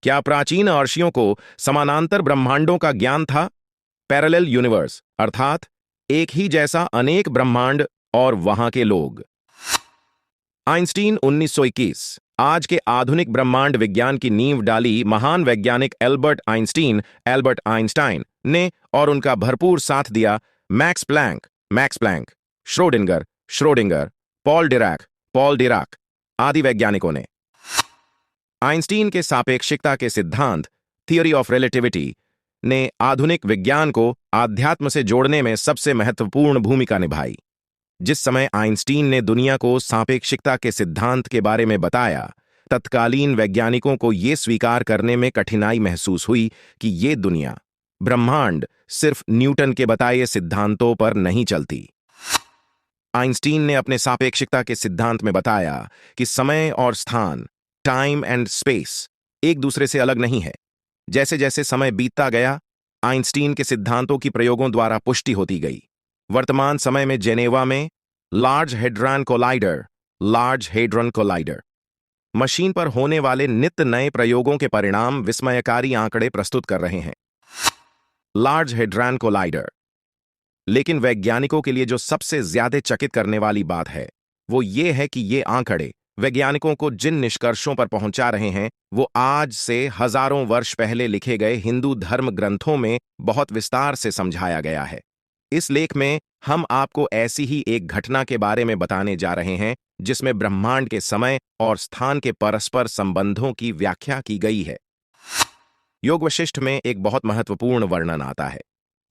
क्या प्राचीन अर्षियों को समानांतर ब्रह्मांडों का ज्ञान था? पैरेलल यूनिवर्स अर्थात एक ही जैसा अनेक ब्रह्मांड और वहां के लोग। आइंस्टीन 1921 आज के आधुनिक ब्रह्मांड विज्ञान की नींव डाली महान वैज्ञानिक एल्बर्ट आइंस्टाइन ने और उनका भरपूर साथ दिया Max Planck, Schrodinger, Paul Dirac आदि वैज्ञानिकों ने। आइंस्टीन के सापेक्षिकता के सिद्धांत थियरी ऑफ रिलेटिविटी ने आधुनिक विज्ञान को आध्यात्म से जोड़ने में सबसे महत्वपूर्ण भूमिका निभाई। जिस समय आइंस्टीन ने दुनिया को सापेक्षिकता के सिद्धांत के बारे में बताया, तत्कालीन वैज्ञानिकों को यह स्वीकार करने में कठिनाई महसूस हुई कि ये दुनिया, ब्रह्मांड सिर्फ न्यूटन के बताए सिद्धांतों पर नहीं चलती। आइंस्टीन ने अपने सापेक्षिकता के सिद्धांत में बताया कि समय और स्थान, टाइम एंड स्पेस, एक दूसरे से अलग नहीं है। जैसे जैसे समय बीतता गया, आइंस्टीन के सिद्धांतों की प्रयोगों द्वारा पुष्टि होती गई। वर्तमान समय में जेनेवा में लार्ज हेड्रन कोलाइडर मशीन पर होने वाले नित्य नए प्रयोगों के परिणाम विस्मयकारी आंकड़े प्रस्तुत कर रहे हैं। Large hadron collider. लेकिन वैज्ञानिकों के लिए जो सबसे ज्यादा चकित करने वाली बात है, वो ये है कि ये आंकड़े वैज्ञानिकों को जिन निष्कर्षों पर पहुंचा रहे हैं, वो आज से हजारों वर्ष पहले लिखे गए हिंदू धर्म ग्रंथों में बहुत विस्तार से समझाया गया है। इस लेख में हम आपको ऐसी ही एक घटना के बारे में बताने जा रहे हैं जिसमें ब्रह्मांड के समय और स्थान के परस्पर संबंधों की व्याख्या की गई है। योग वशिष्ठ में एक बहुत महत्वपूर्ण वर्णन आता है।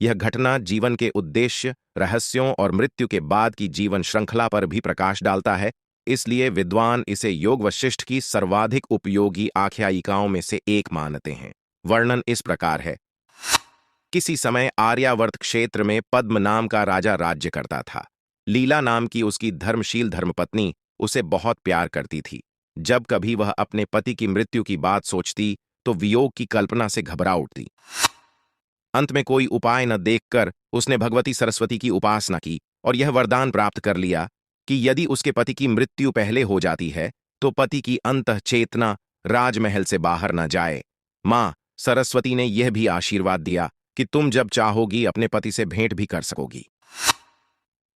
यह घटना जीवन के उद्देश्य, रहस्यों और मृत्यु के बाद की जीवन श्रृंखला पर भी प्रकाश डालता है। इसलिए विद्वान इसे योग वशिष्ठ की सर्वाधिक उपयोगी आख्यायिकाओं में से एक मानते हैं। वर्णन इस प्रकार है। किसी समय आर्यावर्त क्षेत्र में पद्म नाम का राजा राज्य करता था। लीला नाम की उसकी धर्मशील धर्मपत्नी उसे बहुत प्यार करती थी। जब कभी वह अपने पति की मृत्यु की बात सोचती तो वियोग की कल्पना से घबरा उठती। अंत में कोई उपाय न देखकर उसने भगवती सरस्वती की उपासना की और यह वरदान प्राप्त कर लिया कि यदि उसके पति की मृत्यु पहले हो जाती है तो पति की अंतःचेतना राजमहल से बाहर न जाए। मां सरस्वती ने यह भी आशीर्वाद दिया कि तुम जब चाहोगी अपने पति से भेंट भी कर सकोगी।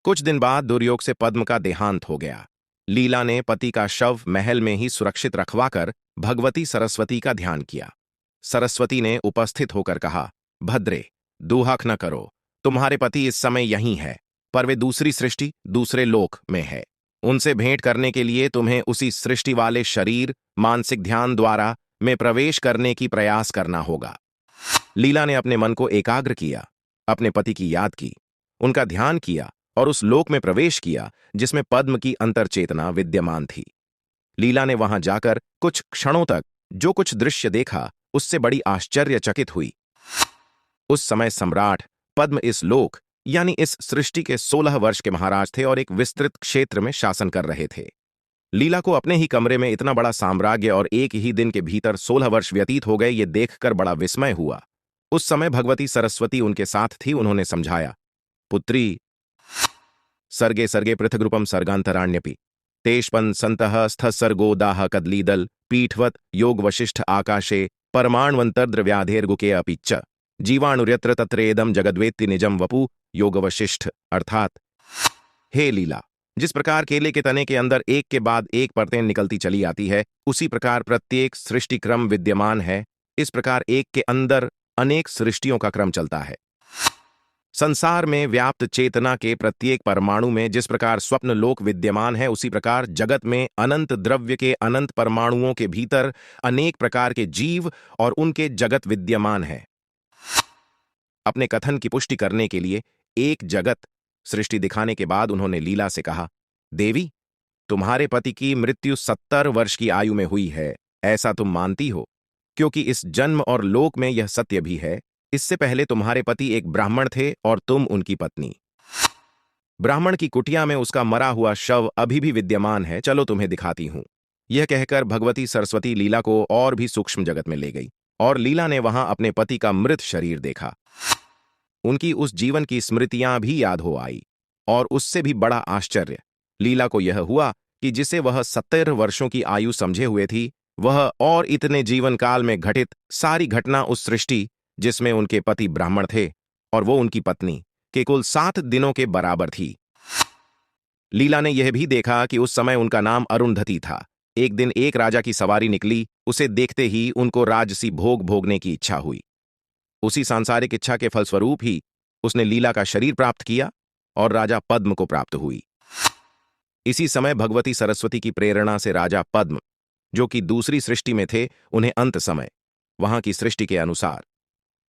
कुछ दिन बाद दुर्योग से पद्म का देहांत हो गया। लीला ने पति का शव महल में ही सुरक्षित रखवाकर भगवती सरस्वती का ध्यान किया। सरस्वती ने उपस्थित होकर कहा, भद्रे, दुहाक न करो, तुम्हारे पति इस समय यहीं है, पर वे दूसरी सृष्टि, दूसरे लोक में है। उनसे भेंट करने के लिए तुम्हें उसी सृष्टि वाले शरीर, मानसिक ध्यान द्वारा में प्रवेश करने की प्रयास करना होगा। लीला ने अपने मन को एकाग्र किया, अपने पति की याद की, उनका ध्यान किया और उस लोक में प्रवेश किया जिसमें पद्म की अंतर्चेतना विद्यमान थी। लीला ने वहां जाकर कुछ क्षणों तक जो कुछ दृश्य देखा उससे बड़ी आश्चर्यचकित हुई। उस समय सम्राट पद्म इस लोक यानी इस सृष्टि के 16 वर्ष के महाराज थे और एक विस्तृत क्षेत्र में शासन कर रहे थे। लीला को अपने ही कमरे में इतना बड़ा साम्राज्य और एक ही दिन के भीतर 16 वर्ष व्यतीत हो गए, ये देखकर बड़ा विस्मय हुआ। उस समय भगवती सरस्वती उनके साथ थी। उन्होंने समझाया, पुत्री, सर्गे सर्गे पृथग्रूपम सर्गांतराण्यपि तेष्पन संतः स्थसर्गो दाह कदलीदल पीठवत योग वशिष्ठ आकाशे परमाण्वंतर्द्रव्याधेर्गुके अपिच्च जीवाणुर्यत्र तत्रेदम जगद्वेत्ति निजम वपु योग वशिष्ठ। अर्थात, हे लीला, जिस प्रकार केले के तने के अंदर एक के बाद एक परतें निकलती चली आती है, उसी प्रकार प्रत्येक सृष्टि क्रम विद्यमान है। इस प्रकार एक के अंदर अनेक सृष्टियों का क्रम चलता है। संसार में व्याप्त चेतना के प्रत्येक परमाणु में जिस प्रकार स्वप्न लोक विद्यमान है, उसी प्रकार जगत में अनंत द्रव्य के अनंत परमाणुओं के भीतर अनेक प्रकार के जीव और उनके जगत विद्यमान है। अपने कथन की पुष्टि करने के लिए एक जगत सृष्टि दिखाने के बाद उन्होंने लीला से कहा, देवी, तुम्हारे पति की मृत्यु 70 वर्ष की आयु में हुई है, ऐसा तुम मानती हो? क्योंकि इस जन्म और लोक में यह सत्य भी है। इससे पहले तुम्हारे पति एक ब्राह्मण थे और तुम उनकी पत्नी। ब्राह्मण की कुटिया में उसका मरा हुआ शव अभी भी विद्यमान है, चलो तुम्हें दिखाती हूं। यह कहकर भगवती सरस्वती लीला को और भी सूक्ष्म जगत में ले गई और लीला ने वहां अपने पति का मृत शरीर देखा। उनकी उस जीवन की स्मृतियां भी याद हो आई और उससे भी बड़ा आश्चर्य लीला को यह हुआ कि जिसे वह 70 वर्षों की आयु समझे हुए थी, वह और इतने जीवन काल में घटित सारी घटना उस सृष्टि जिसमें उनके पति ब्राह्मण थे और वो उनकी पत्नी के कुल 7 दिनों के बराबर थी। लीला ने यह भी देखा कि उस समय उनका नाम अरुंधति था। एक दिन एक राजा की सवारी निकली, उसे देखते ही उनको राजसी भोग भोगने की इच्छा हुई। उसी सांसारिक इच्छा के फलस्वरूप ही उसने लीला का शरीर प्राप्त किया और राजा पद्म को प्राप्त हुई। इसी समय भगवती सरस्वती की प्रेरणा से राजा पद्म, जो कि दूसरी सृष्टि में थे, उन्हें अंत समय वहां की सृष्टि के अनुसार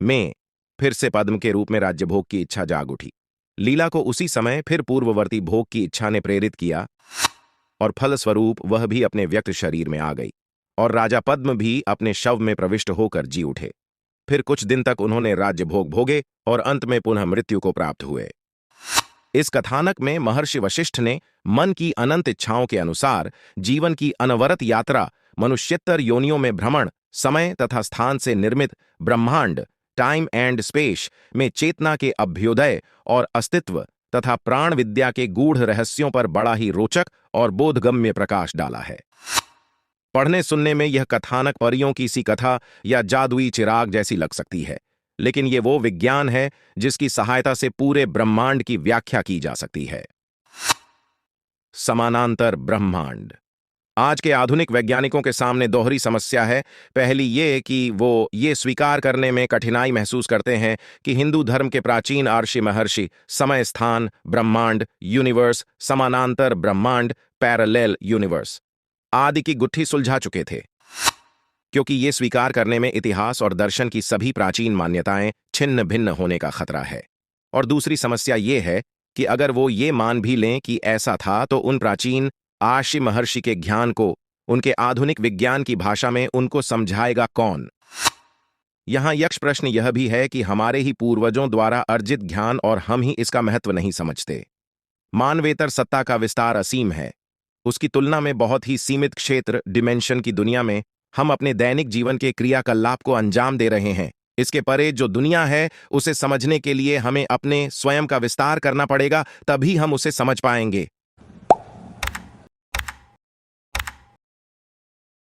में फिर से पद्म के रूप में राज्य भोग की इच्छा जाग उठी। लीला को उसी समय फिर पूर्ववर्ती भोग की इच्छा ने प्रेरित किया और फलस्वरूप वह भी अपने व्यक्त शरीर में आ गई और राजा पद्म भी अपने शव में प्रविष्ट होकर जी उठे। फिर कुछ दिन तक उन्होंने राज्य भोग भोगे और अंत में पुनः मृत्यु को प्राप्त हुए। इस कथानक में महर्षि वशिष्ठ ने मन की अनंत इच्छाओं के अनुसार जीवन की अनवरत यात्रा, मनुष्यत्तर योनियों में भ्रमण, समय तथा स्थान से निर्मित ब्रह्मांड, टाइम एंड स्पेस में चेतना के अभ्युदय और अस्तित्व तथा प्राण विद्या के गूढ़ रहस्यों पर बड़ा ही रोचक और बोधगम्य प्रकाश डाला है। पढ़ने सुनने में यह कथानक परियों की सी कथा या जादुई चिराग जैसी लग सकती है, लेकिन ये वो विज्ञान है जिसकी सहायता से पूरे ब्रह्मांड की व्याख्या की जा सकती है। समानांतर ब्रह्मांड आज के आधुनिक वैज्ञानिकों के सामने दोहरी समस्या है। पहली ये कि वो ये स्वीकार करने में कठिनाई महसूस करते हैं कि हिंदू धर्म के प्राचीन आर्षि महर्षि समय स्थान ब्रह्मांड, यूनिवर्स, समानांतर ब्रह्मांड, पैरेलल यूनिवर्स आदि की गुत्थी सुलझा चुके थे, क्योंकि ये स्वीकार करने में इतिहास और दर्शन की सभी प्राचीन मान्यताएं छिन्न भिन्न होने का खतरा है। और दूसरी समस्या ये है कि अगर वो ये मान भी लें कि ऐसा था, तो उन प्राचीन आर्षि महर्षि के ज्ञान को उनके आधुनिक विज्ञान की भाषा में उनको समझाएगा कौन। यहां यक्ष प्रश्न यह भी है कि हमारे ही पूर्वजों द्वारा अर्जित ज्ञान और हम ही इसका महत्व नहीं समझते। मानवेतर सत्ता का विस्तार असीम है। उसकी तुलना में बहुत ही सीमित क्षेत्र डिमेंशन की दुनिया में हम अपने दैनिक जीवन के क्रियाकलाप को अंजाम दे रहे हैं। इसके परे जो दुनिया है, उसे समझने के लिए हमें अपने स्वयं का विस्तार करना पड़ेगा, तभी हम उसे समझ पाएंगे।